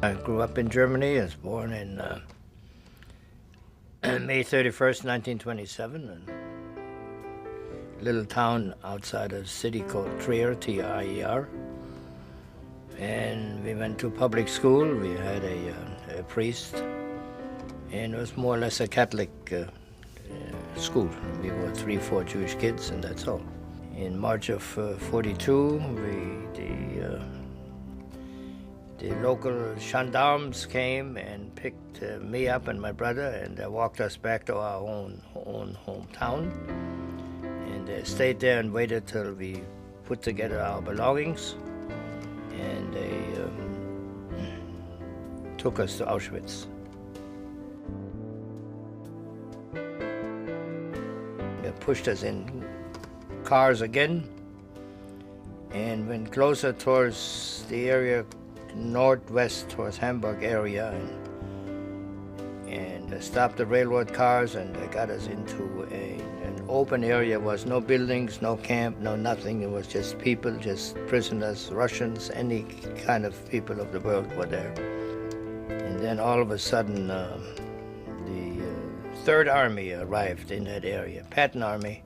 I grew up in Germany. I was born in May 31st, 1927, in a little town outside a city called Trier, T-I-E-R. And we went to public school. We had a priest, and it was more or less a Catholic school. We were 3-4 Jewish kids, and that's all. In March of 42, the local gendarmes came and picked me up and my brother, and they walked us back to our own hometown. And they stayed there and waited till we put together our belongings, and they took us to Auschwitz. They pushed us in cars again and went closer towards the area northwest towards Hamburg area, and they stopped the railroad cars, and they got us into an open area. There was no buildings, no camp, no nothing. It was just people, just prisoners, Russians, any kind of people of the world were there. And then all of a sudden the Third Army arrived in that area, Patton Army,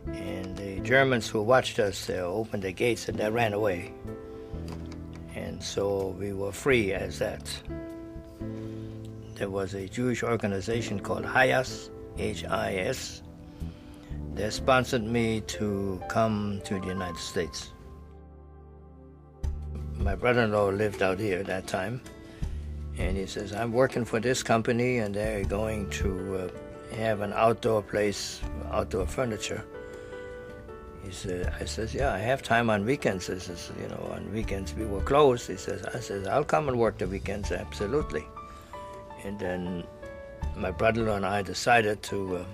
and the Germans who watched us, they opened the gates and they ran away. And so we were free as that. There was a Jewish organization called HIAS, H-I-S. They sponsored me to come to the United States. My brother-in-law lived out here at that time, and he says, I'm working for this company, and they're going to have an outdoor place, outdoor furniture. I says, yeah, I have time on weekends. He says, on weekends we were closed. I says, I'll come and work the weekends, absolutely. And then my brother-in-law and I decided to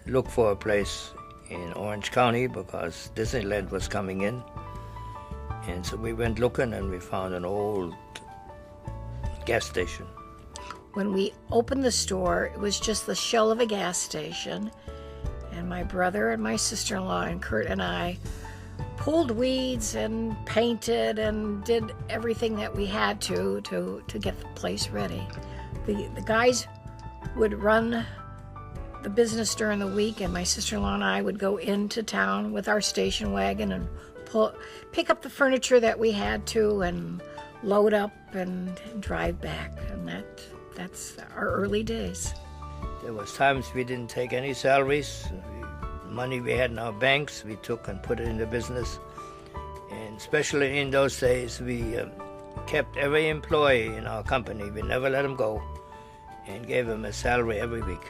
look for a place in Orange County because Disneyland was coming in. And so we went looking, and we found an old gas station. When we opened the store, it was just the shell of a gas station. And my brother and my sister-in-law and Kurt and I pulled weeds and painted and did everything that we had to get the place ready. The guys would run the business during the week, and my sister-in-law and I would go into town with our station wagon and pick up the furniture that we had to and load up and drive back. And that's our early days. There was times we didn't take any salaries. Money we had in our banks, we took and put it in the business. And especially in those days, we kept every employee in our company. We never let them go, and gave them a salary every week,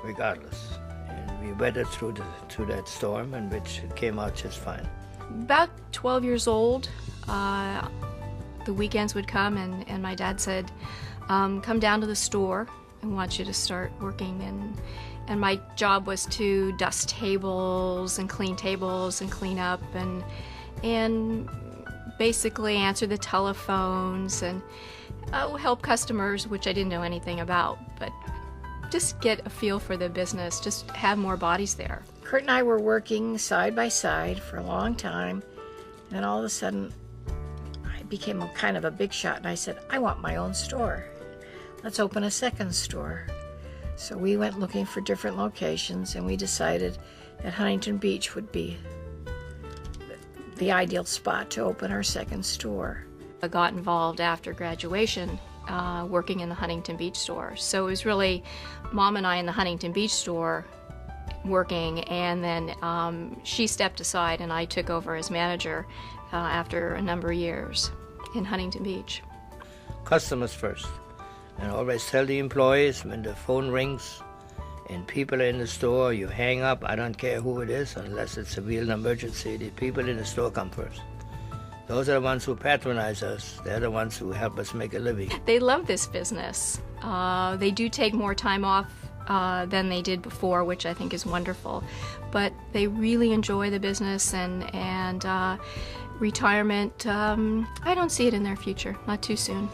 regardless. And we weathered through that storm, and which came out just fine. About 12 years old, the weekends would come, and my dad said, come down to the store. I want you to start working. And my job was to dust tables and clean up and basically answer the telephones and help customers, which I didn't know anything about, but just get a feel for the business, just have more bodies there. Kurt and I were working side by side for a long time, and then all of a sudden I became kind of a big shot, and I said, I want my own store. Let's open a second store. So we went looking for different locations, and we decided that Huntington Beach would be the ideal spot to open our second store. I got involved after graduation working in the Huntington Beach store. So it was really Mom and I in the Huntington Beach store working, and then she stepped aside and I took over as manager after a number of years in Huntington Beach. Customers first. And always tell the employees when the phone rings and people are in the store, you hang up. I don't care who it is, unless it's a real emergency. The people in the store come first. Those are the ones who patronize us. They're the ones who help us make a living. They love this business. They do take more time off than they did before, which I think is wonderful. But they really enjoy the business, and retirement, I don't see it in their future, not too soon.